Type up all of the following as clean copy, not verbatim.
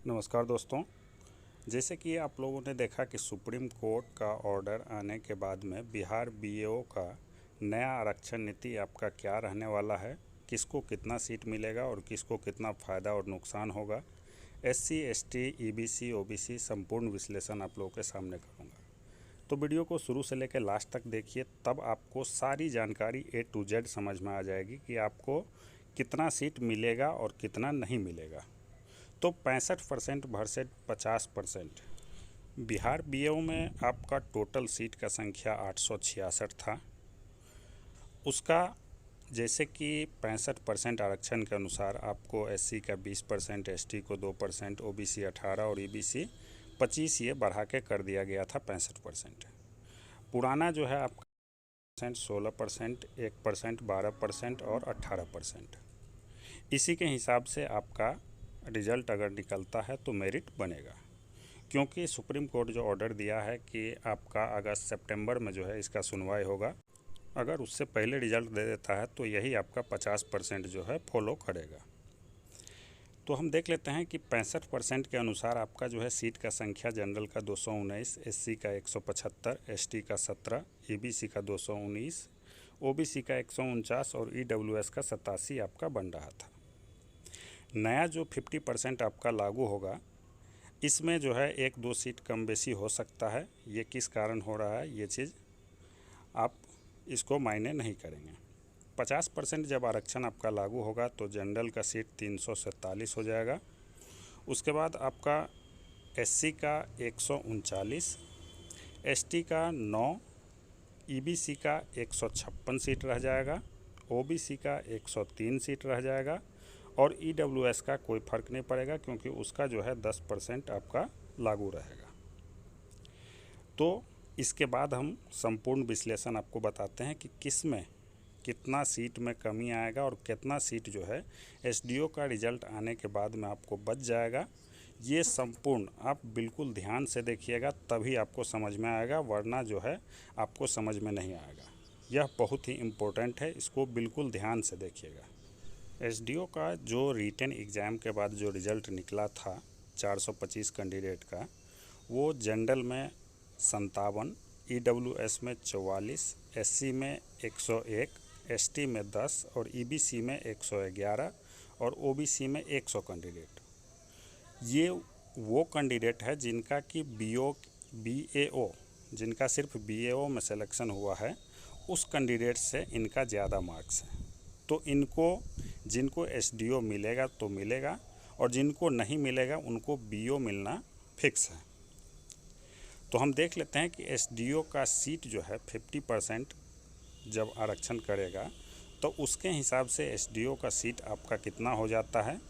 नमस्कार दोस्तों। जैसे कि आप लोगों ने देखा कि सुप्रीम कोर्ट का ऑर्डर आने के बाद में बिहार बीएओ का नया आरक्षण नीति आपका क्या रहने वाला है, किसको कितना सीट मिलेगा और किसको कितना फ़ायदा और नुकसान होगा, एससी, एसटी, ईबीसी, ओबीसी संपूर्ण विश्लेषण आप लोगों के सामने करूंगा। तो वीडियो को शुरू से लेकर लास्ट तक देखिए, तब आपको सारी जानकारी A to Z समझ में आ जाएगी कि आपको कितना सीट मिलेगा और कितना नहीं मिलेगा। तो 65% वर्सेस 50%। बिहार बीएओ में आपका टोटल सीट का संख्या 866 था। उसका जैसे कि 65% आरक्षण के अनुसार आपको एससी का 20%, एसटी को 2%, ओबीसी 18 और ईबीसी 25 ये बढ़ा के कर दिया गया था 65%। पुराना जो है आपका 16%, 1%, 12% और 18%। इसी के हिसाब से आपका रिज़ल्ट अगर निकलता है तो मेरिट बनेगा, क्योंकि सुप्रीम कोर्ट जो ऑर्डर दिया है कि आपका अगस्त सितंबर में जो है इसका सुनवाई होगा। अगर उससे पहले रिज़ल्ट दे देता है तो यही आपका 50% जो है फॉलो करेगा। तो हम देख लेते हैं कि 65% के अनुसार आपका जो है सीट का संख्या जनरल का 219, एससी का 175, एसटी का 17, ईबीसी का 219, ओबीसी का 149 और ईडब्ल्यूएस का 87 आपका बन रहा था। नया जो 50% आपका लागू होगा, इसमें जो है 1-2 सीट कम बेसी हो सकता है। ये किस कारण हो रहा है, ये चीज़ आप इसको मायने नहीं करेंगे। 50% जब आरक्षण आपका लागू होगा तो जनरल का सीट 347 हो जाएगा। उसके बाद आपका एससी का 139, एसटी का 9, ईबीसी का 156 सीट रह जाएगा, ओबीसी का 103 सीट रह जाएगा और ईडब्ल्यूएस का कोई फ़र्क नहीं पड़ेगा, क्योंकि उसका जो है 10% आपका लागू रहेगा। तो इसके बाद हम संपूर्ण विश्लेषण आपको बताते हैं कि किस में कितना सीट में कमी आएगा और कितना सीट जो है एसडीओ का रिज़ल्ट आने के बाद में आपको बच जाएगा। ये संपूर्ण आप बिल्कुल ध्यान से देखिएगा, तभी आपको समझ में आएगा, वरना जो है आपको समझ में नहीं आएगा। यह बहुत ही इम्पोर्टेंट है, इसको बिल्कुल ध्यान से देखिएगा। एसडीओ का जो रिटन एग्ज़ाम के बाद जो रिज़ल्ट निकला था 425 कैंडिडेट का, वो जनरल में 57, ईडब्ल्यूएस में 44, एससी में 101, एसटी में 10 और ईबीसी में 111 और ओबीसी में 100 कैंडिडेट। ये वो कैंडिडेट है जिनका कि बीएओ जिनका सिर्फ बीएओ में सिलेक्शन हुआ है, उस कैंडिडेट से इनका ज़्यादा मार्क्स है। तो इनको जिनको एसडीओ मिलेगा तो मिलेगा, और जिनको नहीं मिलेगा उनको बीओ मिलना फिक्स है। तो हम देख लेते हैं कि एसडीओ का सीट जो है 50% जब आरक्षण करेगा तो उसके हिसाब से एसडीओ का सीट आपका कितना हो जाता है,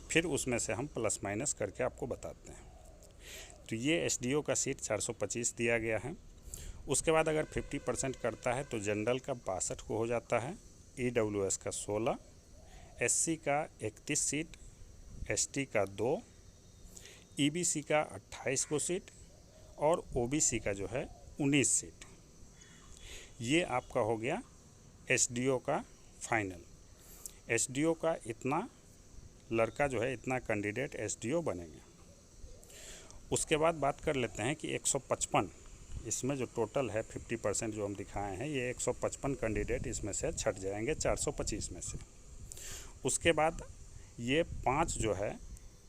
फिर उसमें से हम प्लस माइनस करके आपको बताते हैं। तो ये एसडीओ का सीट 425 दिया गया है। उसके बाद अगर 50% करता है तो जनरल का 62 को हो जाता है, ईडब्ल्यूएस का 16, एससी का 31 सीट, एसटी का 2, ईबीसी का 28 को सीट और ओबीसी का जो है 19 सीट। ये आपका हो गया एसडीओ का फाइनल। एसडीओ का इतना लड़का जो है, इतना कैंडिडेट एसडीओ बनेंगे। उसके बाद बात कर लेते हैं कि 155, इसमें जो टोटल है 50% जो हम दिखाए हैं, ये 155 कैंडिडेट इसमें से छट जाएंगे 425 में से। उसके बाद ये 5 जो है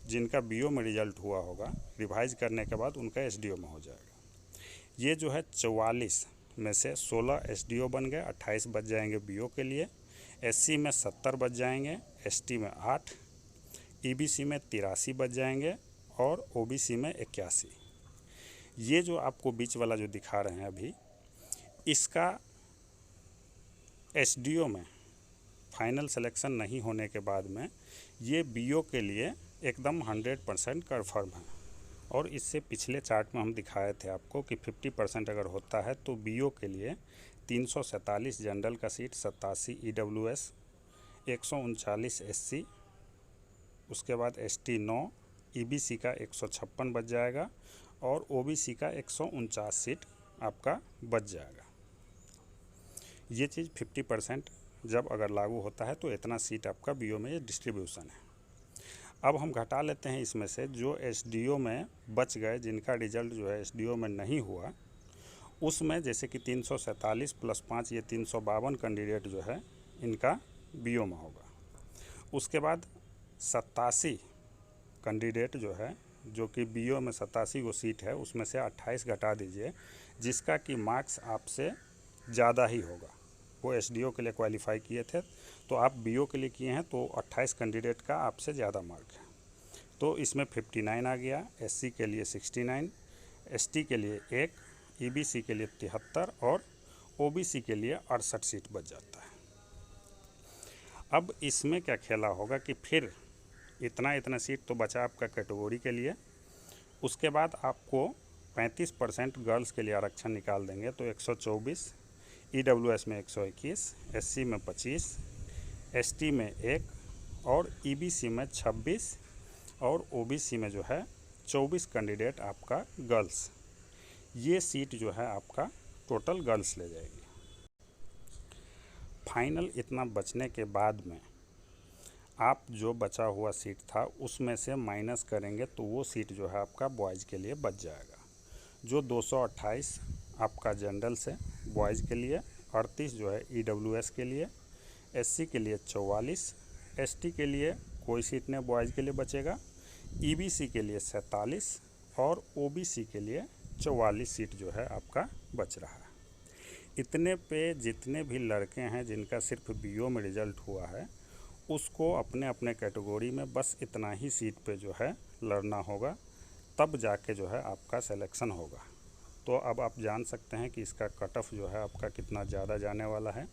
जिनका बीओ में रिज़ल्ट हुआ होगा, रिवाइज करने के बाद उनका एसडीओ में हो जाएगा। ये जो है 44 में से 16 एसडीओ बन गए, 28 बच जाएंगे बीओ के लिए। एससी में 70 बच जाएंगे, एसटी में 8, ईबीसी में 83 बच जाएंगे और ओबीसी में 81। ये जो आपको बीच वाला जो दिखा रहे हैं अभी, इसका एसडीओ में फाइनल सिलेक्शन नहीं होने के बाद में ये बीओ के लिए एकदम 100% कन्फर्म है। और इससे पिछले चार्ट में हम दिखाए थे आपको कि 50% अगर होता है तो बीओ के लिए 347 जनरल का सीट, 87 ईडब्ल्यूएस, 139 एससी, उसके बाद एसटी 9, ईबीसी का 156 बच जाएगा और ओबीसी का 149 सीट आपका बच जाएगा। ये चीज़ 50% जब अगर लागू होता है तो इतना सीट आपका बीओ में ये डिस्ट्रीब्यूशन है। अब हम घटा लेते हैं इसमें से जो एसडीओ में बच गए, जिनका रिजल्ट जो है एसडीओ में नहीं हुआ, उसमें जैसे कि 347 + 5 ये 352 कैंडिडेट जो है इनका बीओ में होगा। उसके बाद 87 कैंडिडेट जो है, जो कि बीओ में 87 गो सीट है, उसमें से 28 घटा दीजिए, जिसका कि मार्क्स आपसे ज़्यादा ही होगा। वो एसडीओ के लिए क्वालिफाई किए थे, तो आप बीओ के लिए किए हैं, तो 28 कैंडिडेट का आपसे ज़्यादा मार्क है, तो इसमें 59 आ गया। एससी के लिए 69, एसटी के लिए 1, ईबीसी के लिए 73 और ओबीसी के लिए 68 सीट बच जाता है। अब इसमें क्या खेला होगा कि फिर इतना सीट तो बचा आपका कैटेगरी के लिए, उसके बाद आपको 35% गर्ल्स के लिए आरक्षण निकाल देंगे, तो 124, ईडब्ल्यूएस में 121, एससी में 25, एसटी में 1 और ईबीसी में 26 और ओबीसी में जो है 24 कैंडिडेट आपका गर्ल्स, ये सीट जो है आपका टोटल गर्ल्स ले जाएगी। फाइनल इतना बचने के बाद में आप जो बचा हुआ सीट था उसमें से माइनस करेंगे, तो वो सीट जो है आपका बॉयज़ के लिए बच जाएगा। जो 228 आपका जनरल से बॉयज़ के लिए, 38 जो है ईडब्ल्यूएस के लिए, एससी के लिए 44, एसटी के लिए कोई सीट नहीं बॉयज़ के लिए बचेगा, ईबीसी के लिए 47 और ओबीसी के लिए 44 सीट जो है आपका बच रहा है। इतने पे जितने भी लड़के हैं जिनका सिर्फ बीओ में रिज़ल्ट हुआ है, उसको अपने अपने कैटेगरी में बस इतना ही सीट पे जो है लड़ना होगा, तब जाके जो है आपका सिलेक्शन होगा। तो अब आप जान सकते हैं कि इसका कट ऑफ जो है आपका कितना ज़्यादा जाने वाला है।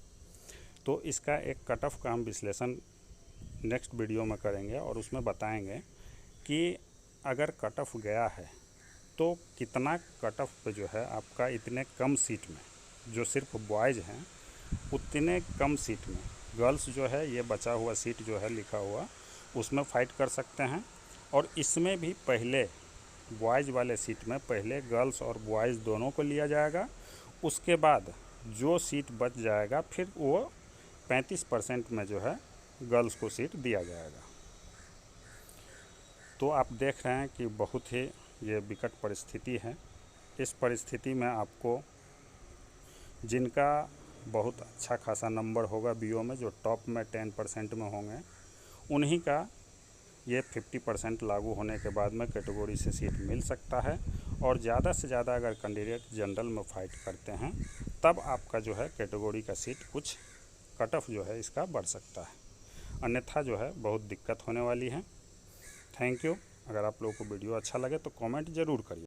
तो इसका एक कट ऑफ का हम विश्लेषण नेक्स्ट वीडियो में करेंगे और उसमें बताएंगे कि अगर कट ऑफ गया है तो कितना कट ऑफ पे जो है आपका इतने कम सीट में, जो सिर्फ बॉयज़ हैं उतने कम सीट में गर्ल्स जो है ये बचा हुआ सीट जो है लिखा हुआ उसमें फ़ाइट कर सकते हैं। और इसमें भी पहले बॉयज़ वाले सीट में पहले गर्ल्स और बॉयज़ दोनों को लिया जाएगा, उसके बाद जो सीट बच जाएगा फिर वो 35% में जो है गर्ल्स को सीट दिया जाएगा। तो आप देख रहे हैं कि बहुत ही ये विकट परिस्थिति है। इस परिस्थिति में आपको जिनका बहुत अच्छा खासा नंबर होगा बीओ में, जो टॉप में 10% में होंगे, उन्हीं का ये 50% लागू होने के बाद में कैटेगरी से सीट मिल सकता है। और ज़्यादा से ज़्यादा अगर कैंडिडेट जनरल में फ़ाइट करते हैं तब आपका जो है कैटेगरी का सीट कुछ कट ऑफ जो है इसका बढ़ सकता है, अन्यथा जो है बहुत दिक्कत होने वाली है। Thank you. अगर आप लोगों को वीडियो अच्छा लगे तो कमेंट ज़रूर करिए।